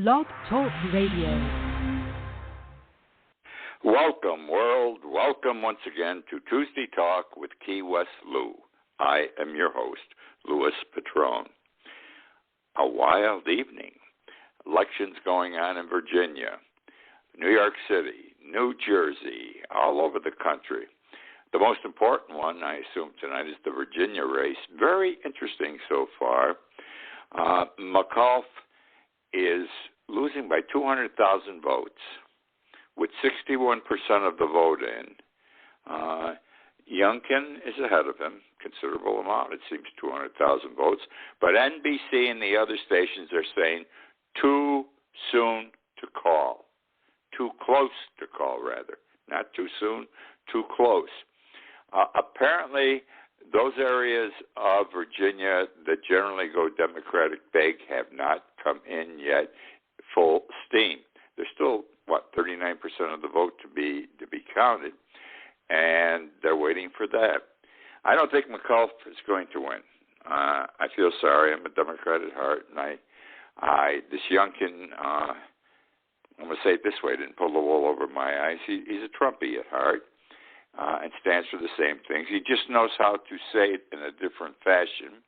Blog Talk Radio. Welcome, world. Welcome once again to Tuesday Talk with Key West Lou. I am your host, Louis Patrone. A wild evening. Elections going on in Virginia, New York City, New Jersey, all over the country. The most important one, I assume, tonight is the Virginia race. Very interesting so far. McAuliffe is losing by 200,000 votes, with 61% of the vote in. Youngkin is ahead of him, considerable amount. It seems 200,000 votes. But NBC and the other stations are saying too soon to call. Too close to call, rather. Not too soon, too close. Apparently, those areas of Virginia that generally go Democratic big have not come in yet full steam. There's still, 39% of the vote to be counted, and they're waiting for that. I don't think McAuliffe is going to win. I feel sorry. I'm a Democrat at heart, and this Youngkin, I'm going to say it this way, didn't pull the wool over my eyes. He's a Trumpy at heart and stands for the same things. He just knows how to say it in a different fashion.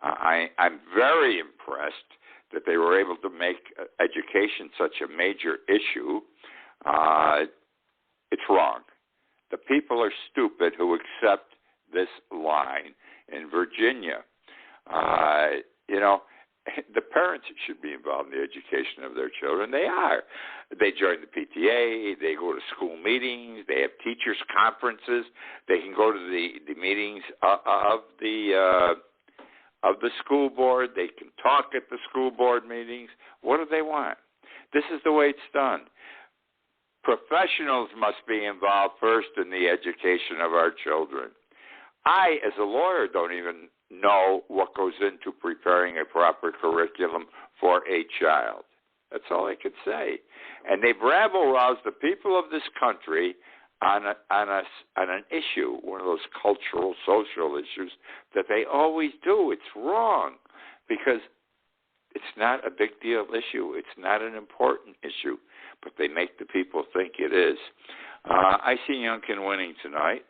I'm very impressed that they were able to make education such a major issue. It's wrong. The people are stupid who accept this line in Virginia. The parents should be involved in the education of their children. They are. They join the PTA. They go to school meetings. They have teachers' conferences. They can go to the meetings of the school board. They can talk at the school board meetings. What do they want? This is the way it's done. Professionals must be involved first in the education of our children. I, as a lawyer, don't even know what goes into preparing a proper curriculum for a child. That's all I can say. And they've rabble-roused the people of this country on an issue, one of those cultural, social issues that they always do. It's wrong because it's not a big deal issue. It's not an important issue, but they make the people think it is. I see Youngkin winning tonight.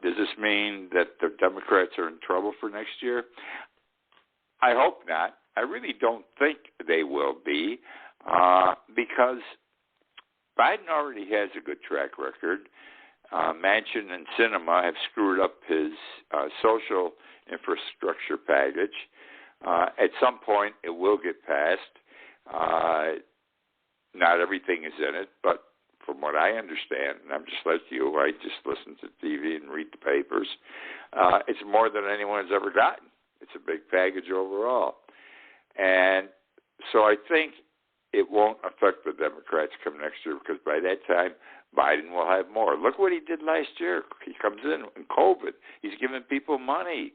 Does this mean that the Democrats are in trouble for next year? I hope not. I really don't think they will be because Biden already has a good track record. Manchin and Sinema have screwed up his social infrastructure package. At some point, it will get passed. Not everything is in it, but from what I understand, and I'm just like you, I just listen to TV and read the papers, it's more than anyone's ever gotten. It's a big package overall. And so I think it won't affect the Democrats come next year because by that time, Biden will have more. Look what he did last year. He comes in COVID. He's giving people money.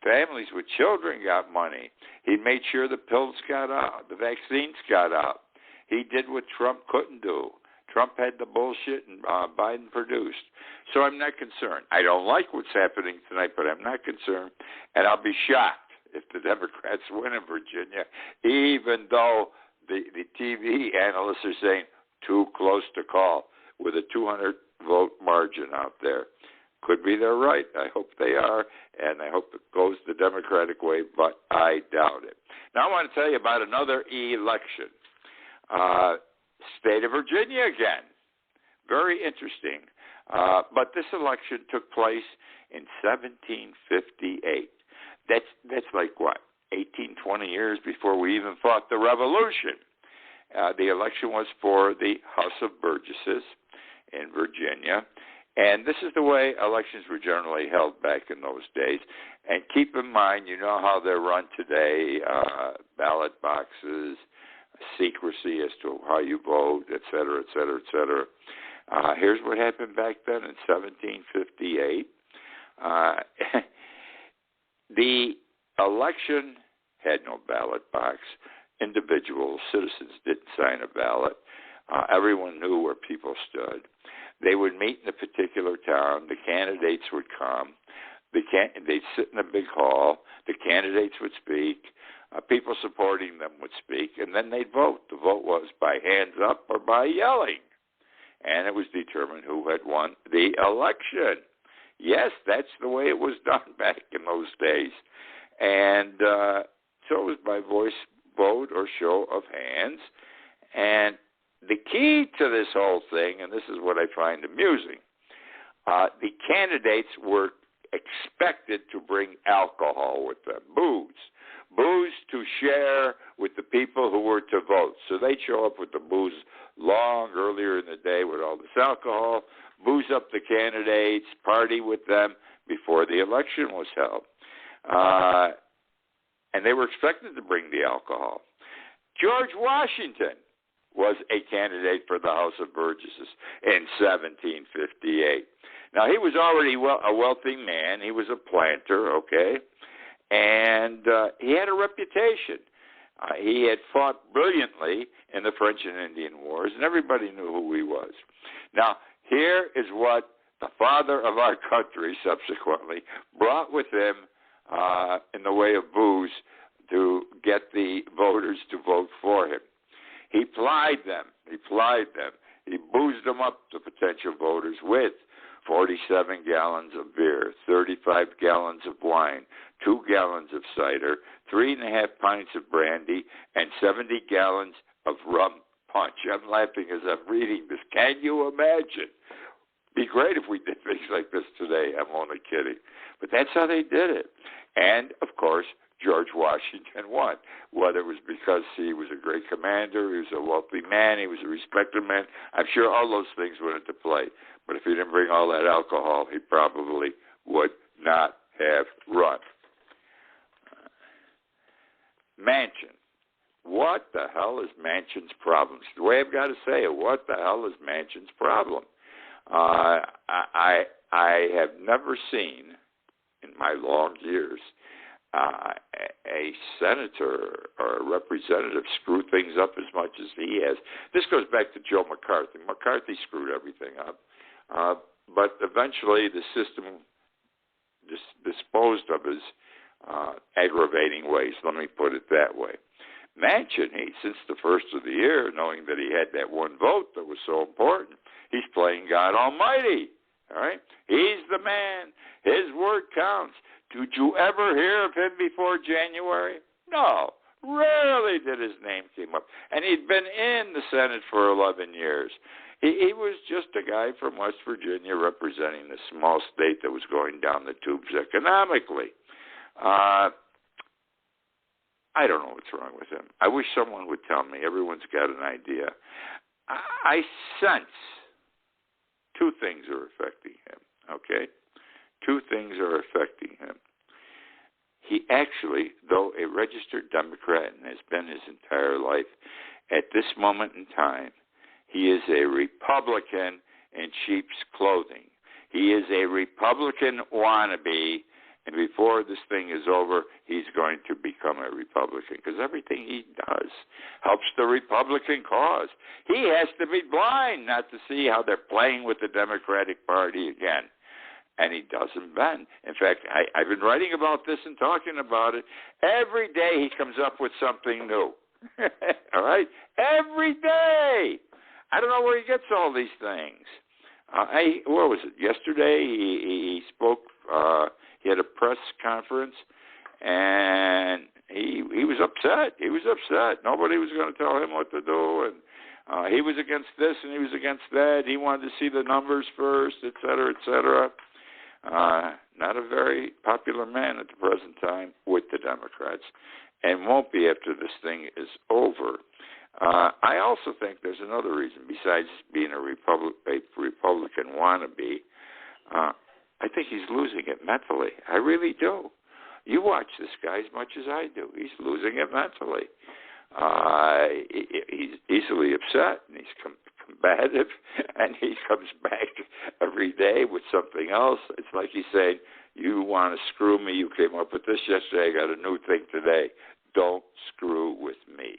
Families with children got money. He made sure the pills got out, the vaccines got out. He did what Trump couldn't do. Trump had the bullshit and Biden produced. So I'm not concerned. I don't like what's happening tonight, but I'm not concerned. And I'll be shocked if the Democrats win in Virginia, even though the TV analysts are saying too close to call with a 200-vote margin out there. Could be they're right. I hope they are, and I hope it goes the Democratic way, but I doubt it. Now I want to tell you about another election. State of Virginia again. Very interesting. But this election took place in 1758. That's like what, 18, 20 years before we even fought the Revolution. The election was for the House of Burgesses in Virginia. And this is the way elections were generally held back in those days. And keep in mind, you know how they're run today, ballot boxes, secrecy as to how you vote, et cetera, et cetera, et cetera. Here's what happened back then in 1758. The election had no ballot box. Individual citizens didn't sign a ballot. Everyone knew where people stood. They would meet in a particular town. The candidates would come. They'd sit in a big hall. The candidates would speak. people supporting them would speak, and then they'd vote. The vote was by hands up or by yelling, and it was determined who had won the election. Yes, that's the way it was done back in those days. And so it was by voice vote or show of hands. And the key to this whole thing, and this is what I find amusing, the candidates were expected to bring alcohol with them, booze to share with the people who were to vote. So they'd show up with the booze long earlier in the day with all this alcohol, booze up the candidates, party with them before the election was held. And they were expected to bring the alcohol. George Washington was a candidate for the House of Burgesses in 1758. Now, he was already a wealthy man. He was a planter, okay? And he had a reputation. He had fought brilliantly in the French and Indian Wars, and everybody knew who he was. Now, here is what the father of our country subsequently brought with him in the way of booze to get the voters to vote for him. He plied them. He boozed them up, the potential voters, with 47 gallons of beer, 35 gallons of wine, 2 gallons of cider, 3.5 pints of brandy, and 70 gallons of rum punch. I'm laughing as I'm reading this. Can you imagine? Be great if we did things like this today. I'm only kidding. But that's how they did it. And, of course, George Washington won, whether it was because he was a great commander, he was a wealthy man, he was a respected man. I'm sure all those things went into play. But if he didn't bring all that alcohol, he probably would not have run. Manchin. What the hell is Manchin's problem? The way I've got to say it, what the hell is Manchin's problem? I have never seen in my long years a senator or a representative screw things up as much as he has. This goes back to Joe McCarthy. McCarthy screwed everything up. But eventually the system disposed of his aggravating ways. Let me put it that way. Manchin, since the first of the year, knowing that he had that one vote that was so important, he's playing God Almighty. All right? He's the man. His word counts. Did you ever hear of him before January? No. Rarely did his name come up. And he'd been in the Senate for 11 years. He was just a guy from West Virginia representing the small state that was going down the tubes economically. I don't know what's wrong with him. I wish someone would tell me. Everyone's got an idea. I sense two things are affecting him, okay? Two things are affecting him. He actually, though a registered Democrat and has been his entire life, at this moment in time, he is a Republican in sheep's clothing. He is a Republican wannabe, and before this thing is over, he's going to become a Republican because everything he does helps the Republican cause. He has to be blind not to see how they're playing with the Democratic Party again. And he doesn't bend. In fact, I've been writing about this and talking about it. Every day he comes up with something new. All right? Every day. I don't know where he gets all these things. What was it? Yesterday he spoke. He had a press conference, and he was upset. He was upset. Nobody was going to tell him what to do, and he was against this and he was against that. He wanted to see the numbers first, et cetera, et cetera. Not a very popular man at the present time with the Democrats, and won't be after this thing is over. I also think there's another reason besides being a Republican wannabe. I think he's losing it mentally. I really do. You watch this guy as much as I do. He's losing it mentally. He's easily upset, and he's combative, and he comes back every day with something else. It's like he's saying, you want to screw me. You came up with this yesterday. I got a new thing today. Don't screw with me.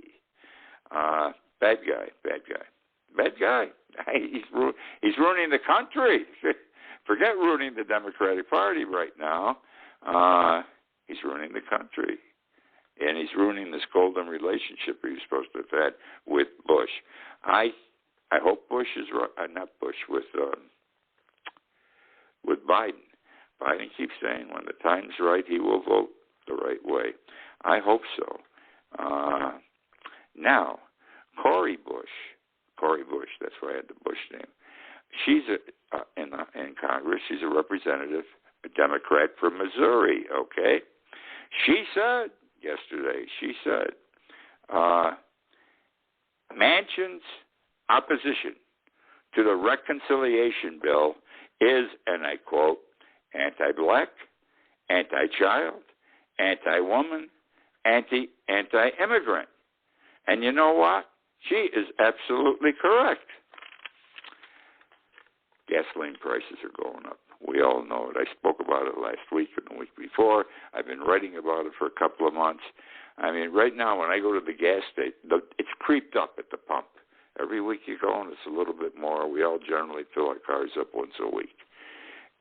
Bad guy. He's ruining the country. Forget ruining the Democratic Party right now. He's ruining the country. and he's ruining this golden relationship he was supposed to have had with Bush. I hope Bush is right, not Bush, with Biden. Biden keeps saying when the time's right, he will vote the right way. I hope so. Now, Cori Bush, that's why I had the Bush name. She's in Congress. She's a representative, a Democrat from Missouri, okay? She said yesterday, Manchin's opposition to the reconciliation bill is, and I quote, anti-black, anti-child, anti-woman, anti-immigrant. And you know what? She is absolutely correct. Gasoline prices are going up. We all know it. I spoke about it last week and the week before. I've been writing about it for a couple of months. I mean, right now when I go to the gas station, it's creeped up at the pump. Every week you go and it's a little bit more. We all generally fill our cars up once a week.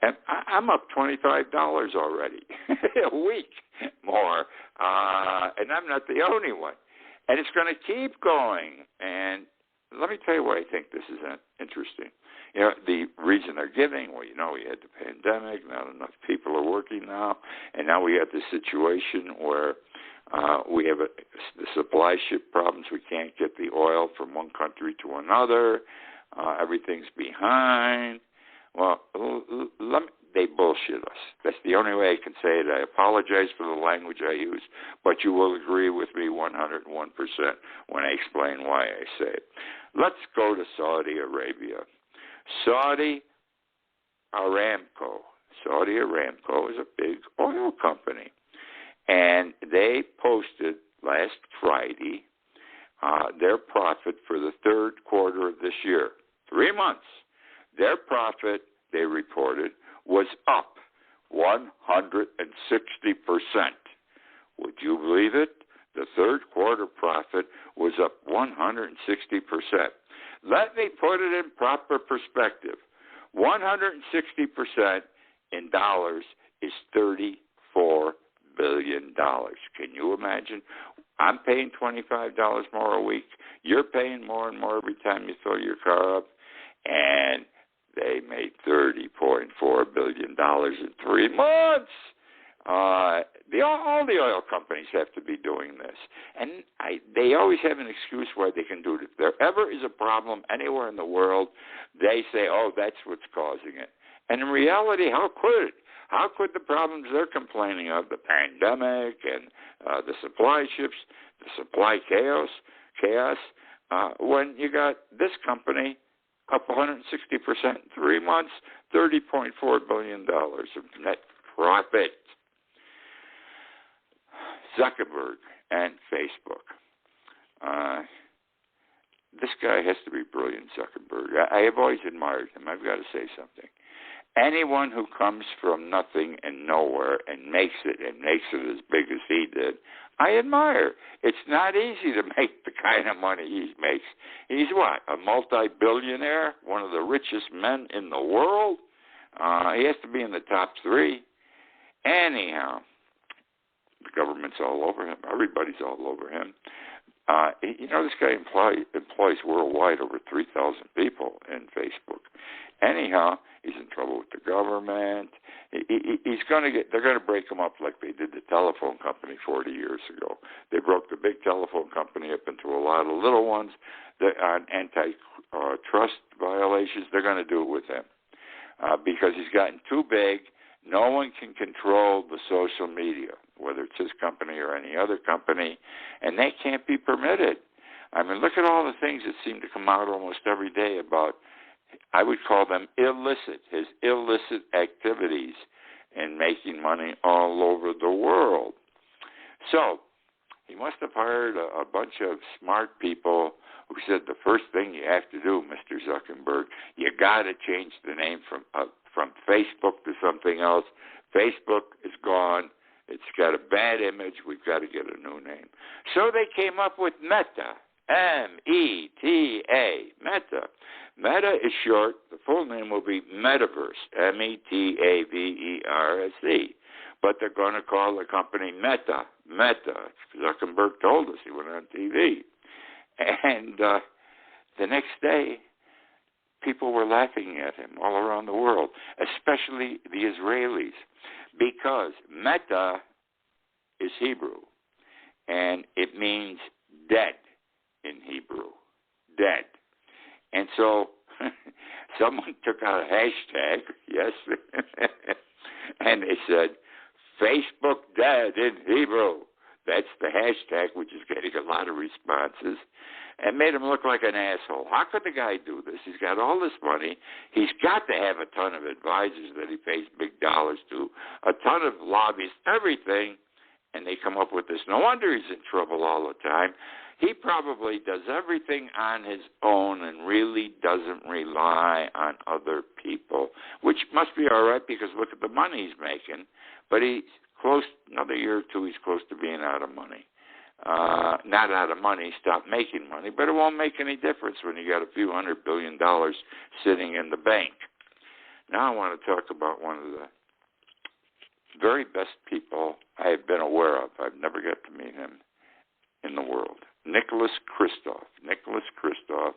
And I'm up $25 already a week more. And I'm not the only one. And it's going to keep going. And let me tell you why I think this is interesting. You know, the reason they're giving, well, you know, we had the pandemic, not enough people are working now, and now we have this situation where we have the supply ship problems. We can't get the oil from one country to another. Everything's behind. Well, they bullshit us. That's the only way I can say it. I apologize for the language I use, but you will agree with me 101% when I explain why I say it. Let's go to Saudi Arabia. Saudi Aramco is a big oil company, and they posted last Friday their profit for the third quarter of this year. 3 months. Their profit, they reported, was up 160%. Would you believe it? The third quarter profit was up 160%. Let me put it in proper perspective. 160% in dollars is $34 billion. Can you imagine? I'm paying $25 more a week. You're paying more and more every time you fill your car up. And they made $30.4 billion in 3 months. All the oil companies have to be doing this. And they always have an excuse why they can do it. If there ever is a problem anywhere in the world, they say, oh, that's what's causing it. And in reality, how could it? How could the problems they're complaining of, the pandemic and the supply ships, the supply chaos, when you got this company up 160% in 3 months, $30.4 billion of net profit. Zuckerberg and Facebook. This guy has to be brilliant, Zuckerberg. I have always admired him. I've got to say something. Anyone who comes from nothing and nowhere and makes it as big as he did, I admire. It's not easy to make the kind of money he makes. He's what, a multi-billionaire, one of the richest men in the world? He has to be in the top 3. Anyhow, the government's all over him. Everybody's all over him. You know, this guy employs worldwide over 3,000 people in Facebook. Anyhow, he's in trouble with the government. They're going to break him up like they did the telephone company 40 years ago. They broke the big telephone company up into a lot of little ones. On antitrust violations, they're going to do it with him because he's gotten too big. No one can control the social media, whether it's his company or any other company, and they can't be permitted. I mean, look at all the things that seem to come out almost every day about, I would call them his illicit activities in making money all over the world. So he must have hired a bunch of smart people who said the first thing you have to do, Mr. Zuckerberg, you got to change the name from Facebook to something else. Facebook is gone. It's got a bad image. We've got to get a new name. So they came up with Meta, M-E-T-A, Meta. Meta is short. The full name will be Metaverse, M-E-T-A-V-E-R-S-E. but they're going to call the company Meta. Meta. Zuckerberg told us. He went on TV. And the next day, people were laughing at him all around the world, especially the Israelis, because Meta is Hebrew, and it means dead in Hebrew, dead. And so someone took out a hashtag, yes, and they said, Facebook dead in Hebrew. That's the hashtag, which is getting a lot of responses, and made him look like an asshole. How could the guy do this? He's got all this money. He's got to have a ton of advisors that he pays big dollars to, a ton of lobbyists, everything, and they come up with this. No wonder he's in trouble all the time. He probably does everything on his own and really doesn't rely on other people, which must be all right because look at the money he's making. But he's close, another year or two, he's close to being out of money. Not out of money, stop making money, but it won't make any difference when you got a few $100 billion sitting in the bank. Now I want to talk about one of the very best people I have been aware of. I've never got to meet him in the world. Nicholas Kristof. Nicholas Kristof,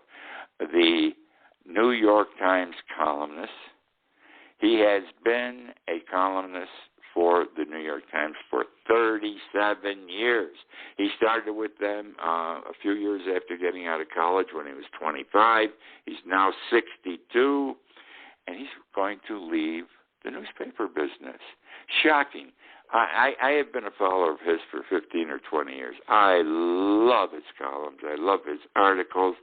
the New York Times columnist. He has been a columnist for the New York Times for 37 years. He started with them a few years after getting out of college when he was 25. He's now 62, and he's going to leave the newspaper business. Shocking. I have been a follower of his for 15 or 20 years. I love his columns. I love his articles.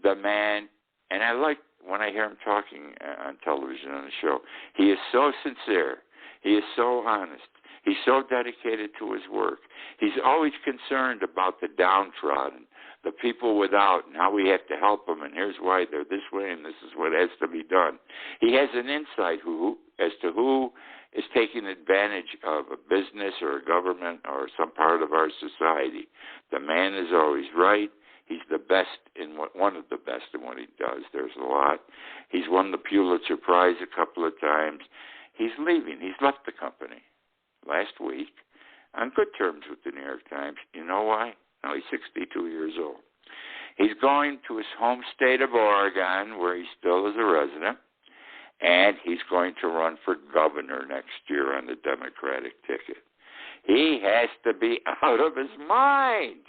The man, and I like when I hear him talking on television on the show, he is so sincere. He is so honest. He's so dedicated to his work. He's always concerned about the downtrodden, the people without, and how we have to help them, and here's why they're this way, and this is what has to be done. He has an insight as to who is taking advantage of a business or a government or some part of our society. The man is always right. He's the best one of the best in what he does. There's a lot. He's won the Pulitzer Prize a couple of times. He's leaving. He's left the company last week on good terms with the New York Times. You know why? Now he's 62 years old. He's going to his home state of Oregon, where he still is a resident, and he's going to run for governor next year on the Democratic ticket. He has to be out of his mind.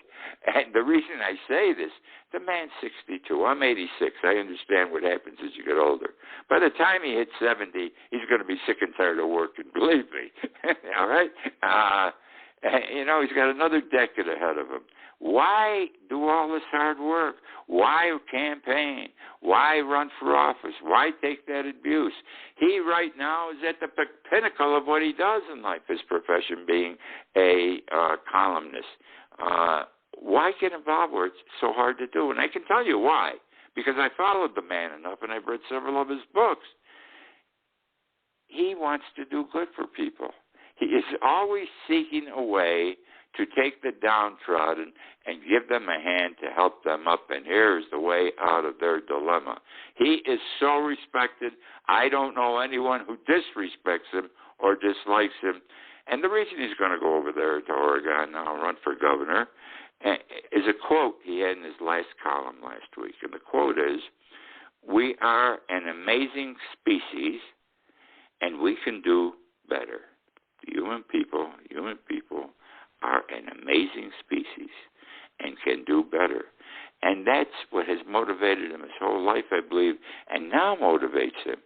And the reason I say this, the man's 62. I'm 86. I understand what happens as you get older. By the time he hits 70, he's going to be sick and tired of working, believe me. All right? He's got another decade ahead of him. Why do all this hard work? Why campaign? Why run for office? Why take that abuse? He right now is at the pinnacle of what he does in life, his profession being a columnist. Why get involved where it's so hard to do? And I can tell you why. Because I followed the man enough and I've read several of his books. He wants to do good for people. He is always seeking a way to take the downtrodden and give them a hand to help them up. And here's the way out of their dilemma. He is so respected. I don't know anyone who disrespects him or dislikes him. And the reason he's going to go over there to Oregon now and run for governor is a quote he had in his last column last week. And the quote is, "We are an amazing species, and we can do better." Human people are an amazing species and can do better. And that's what has motivated him his whole life, I believe, and now motivates him.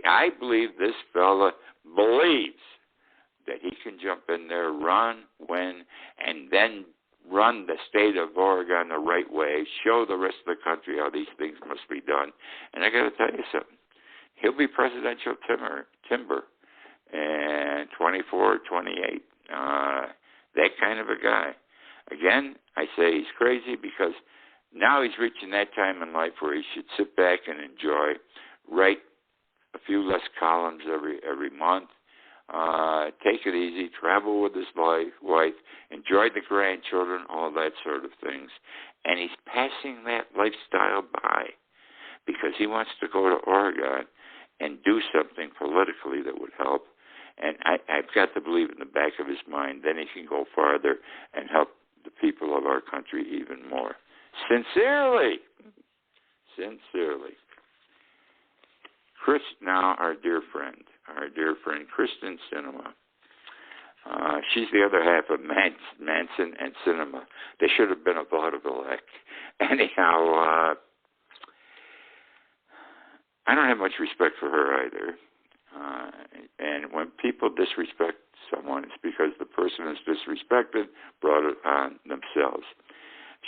I believe this fella believes that he can jump in there, run, win, and then run the state of Oregon the right way, show the rest of the country how these things must be done. And I got to tell you something. He'll be presidential timber and 24, 28. That kind of a guy. Again, I say he's crazy because now he's reaching that time in life where he should sit back and enjoy, write a few less columns every month, take it easy, travel with his wife, enjoy the grandchildren, all that sort of things. And he's passing that lifestyle by because he wants to go to Oregon and do something politically that would help. And I've got to believe in the back of his mind, then he can go farther and help the people of our country even more. Sincerely. Now our dear friend Kristen Sinema. She's the other half of Manson and Sinema. They should have been a vaudeville act. Anyhow, I don't have much respect for her either. And when people disrespect someone, it's because the person who's disrespected brought it on themselves.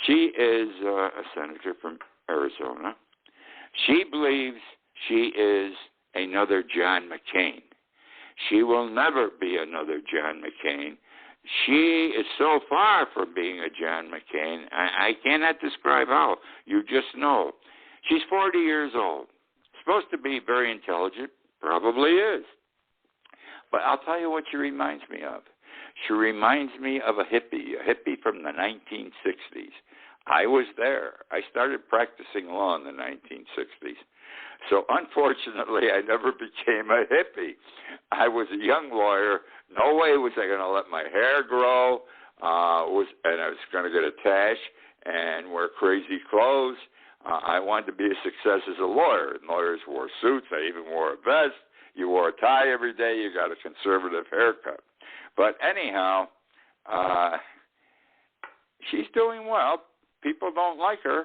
She is a senator from Arizona. She believes she is another John McCain. She will never be another John McCain. She is so far from being a John McCain, I cannot describe how. You just know. She's 40 years old. Supposed to be very intelligent. Probably is. But I'll tell you what she reminds me of. She reminds me of a hippie from the 1960s. I was there. I started practicing law in the 1960s. So unfortunately, I never became a hippie. I was a young lawyer. No way was I going to let my hair grow, and I was going to get attached and wear crazy clothes. I wanted to be a success as a lawyer. And lawyers wore suits. I even wore a vest. You wore a tie every day. You got a conservative haircut. But anyhow, she's doing well. People don't like her,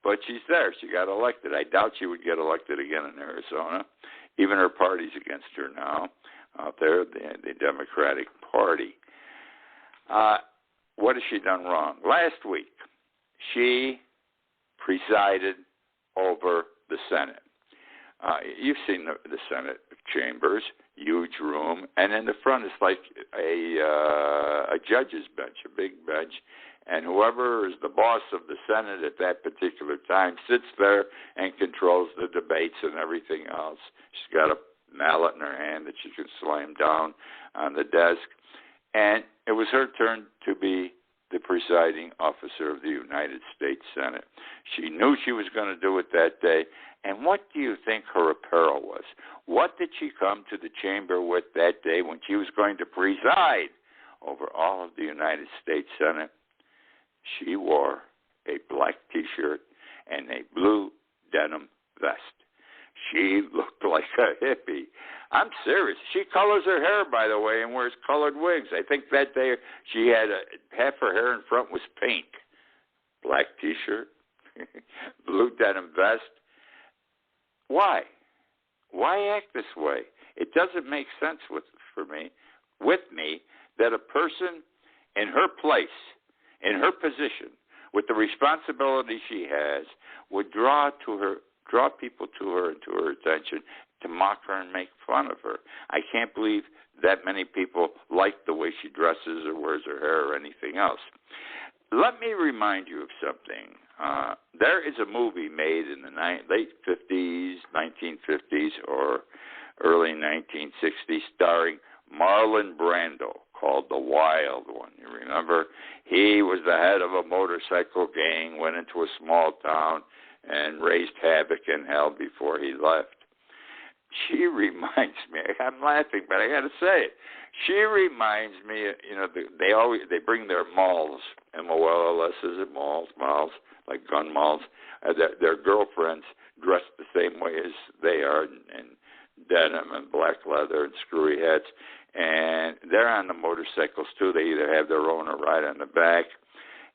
but she's there. She got elected. I doubt she would get elected again in Arizona. Even her party's against her now out there, the Democratic Party. What has she done wrong? Last week, she presided over the Senate. You've seen the Senate chambers, huge room, and in the front is like a judge's bench, a big bench, and whoever is the boss of the Senate at that particular time sits there and controls the debates and everything else. She's got a mallet in her hand that she can slam down on the desk, and it was her turn to be the presiding officer of the United States Senate. She knew she was going to do it that day. And what do you think her apparel was? What did she come to the chamber with that day when she was going to preside over all of the United States Senate? She wore a black T-shirt and a blue denim vest. She looked like a hippie. I'm serious. She colors her hair, by the way, and wears colored wigs. I think that day she had half her hair in front was pink. Black T-shirt, blue denim vest. Why? Why act this way? It doesn't make sense with me that a person in her place, in her position, with the responsibility she has, would draw people to her and to her attention to mock her and make fun of her. I can't believe that many people like the way she dresses or wears her hair or anything else. Let me remind you of something. There is a movie made in the late 50s, 1950s, or early 1960s starring Marlon Brando called The Wild One. You remember? He was the head of a motorcycle gang, went into a small town, and raised havoc in hell before he left. She reminds me, I'm laughing, but I got to say it. She reminds me, they bring their malls, M-O-L-L-S, is it malls, like gun malls. Their girlfriends dressed the same way as they are, in denim and black leather and screwy hats. And they're on the motorcycles, too. They either have their own or ride on the back.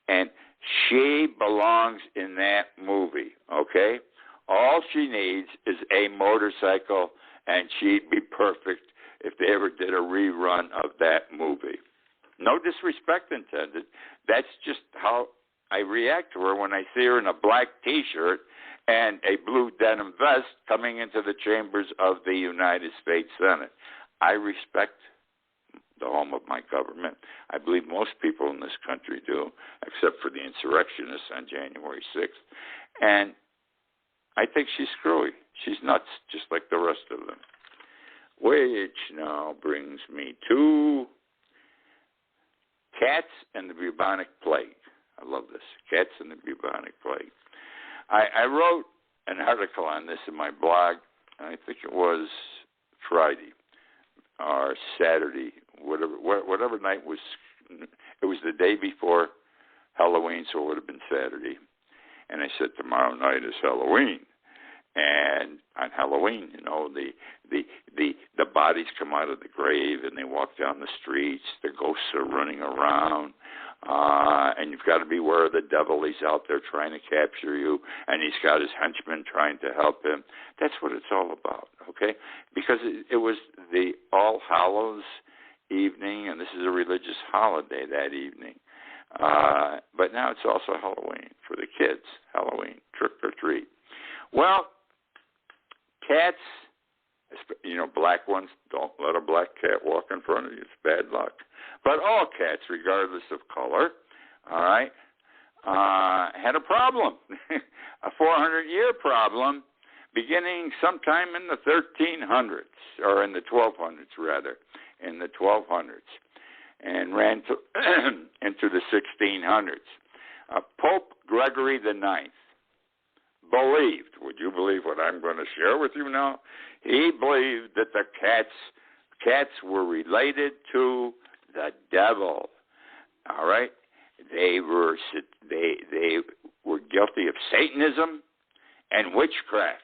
And she belongs in that movie, okay? All she needs is a motorcycle, and she'd be perfect if they ever did a rerun of that movie. No disrespect intended. That's just how I react to her when I see her in a black T-shirt and a blue denim vest coming into the chambers of the United States Senate. I respect the home of my government. I believe most people in this country do, except for the insurrectionists on January 6th. And I think she's screwy. She's nuts, just like the rest of them. Which now brings me to cats and the bubonic plague. I love this, cats and the bubonic plague. I wrote an article on this in my blog, I think it was Friday, or Saturday, whatever night was. It was the day before Halloween, so it would have been Saturday. And I said, tomorrow night is Halloween. And on Halloween, the bodies come out of the grave and they walk down the streets. The ghosts are running around. And you've got to beware of the devil. He's out there trying to capture you, and he's got his henchmen trying to help him. That's what it's all about, okay? Because it was the All Hallows evening, and this is a religious holiday that evening. But now it's also Halloween for the kids. Halloween, trick or treat. Well, cats, black ones, don't let a black cat walk in front of you. It's bad luck. But all cats, regardless of color, all right, had a problem, a 400-year problem, beginning sometime in the 1300s, or in the 1200s, rather, in the 1200s, and ran into the 1600s. Pope Gregory IX believed, would you believe what I'm going to share with you now? He believed that the cats were related to the devil. All right, they were guilty of Satanism and witchcraft.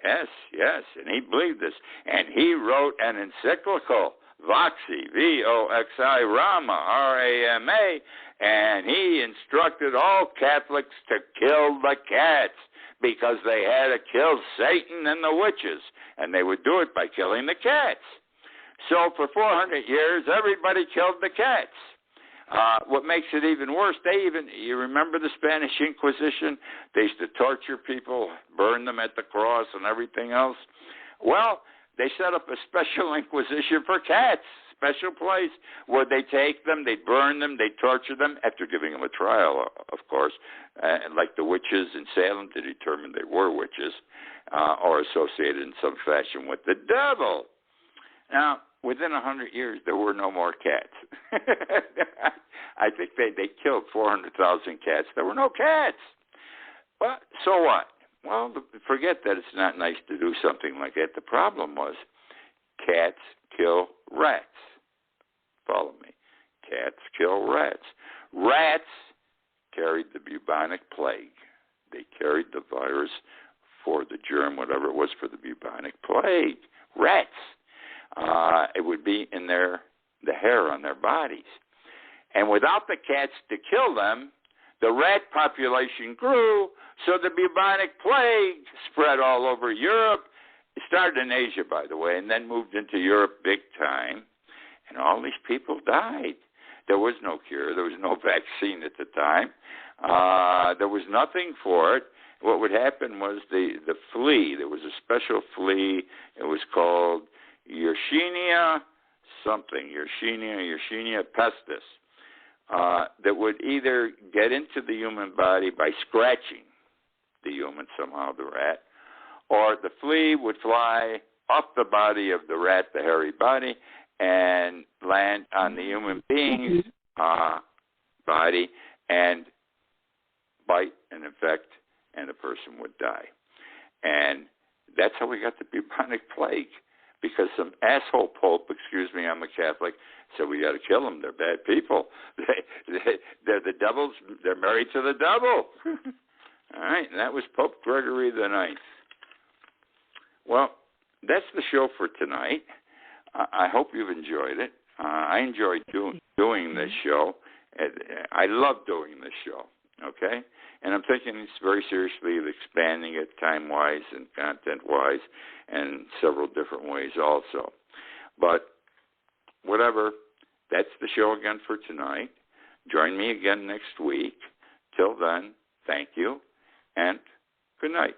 Yes, and he believed this, and he wrote an encyclical, Voxi, V-O-X-I, Rama, R-A-M-A, and he instructed all Catholics to kill the cats because they had to kill Satan and the witches, and they would do it by killing the cats. So for 400 years, everybody killed the cats. What makes it even worse, you remember the Spanish Inquisition? They used to torture people, burn them at the cross and everything else. Well, they set up a special inquisition for cats, special place where they take them, they burn them, they torture them after giving them a trial, of course, like the witches in Salem to determine they were witches or associated in some fashion with the devil. Now, within 100 years, there were no more cats. I think they killed 400,000 cats. There were no cats. Well, so what? Well, forget that it's not nice to do something like that. The problem was cats kill rats. Follow me. Cats kill rats. Rats carried the bubonic plague. They carried the virus for the germ, whatever it was, for the bubonic plague. Rats. It would be in the hair on their bodies. And without the cats to kill them, the rat population grew, so the bubonic plague spread all over Europe. It started in Asia, by the way, and then moved into Europe big time. And all these people died. There was no cure. There was no vaccine at the time. There was nothing for it. What would happen was the flea. There was a special flea. It was called Yersinia pestis, that would either get into the human body by scratching the human, somehow the rat, or the flea would fly off the body of the rat, the hairy body, and land on the human being's body and bite and infect, and the person would die. And that's how we got the bubonic plague. Because some asshole pope, excuse me, I'm a Catholic, said we got to kill them. They're bad people. They're the devils. They're married to the devil. All right, and that was Pope Gregory IX. Well, that's the show for tonight. I hope you've enjoyed it. I enjoyed doing this show. I love doing this show, okay? And I'm thinking very seriously of expanding it time-wise and content-wise and several different ways also. But whatever, that's the show again for tonight. Join me again next week. Till then, thank you and good night.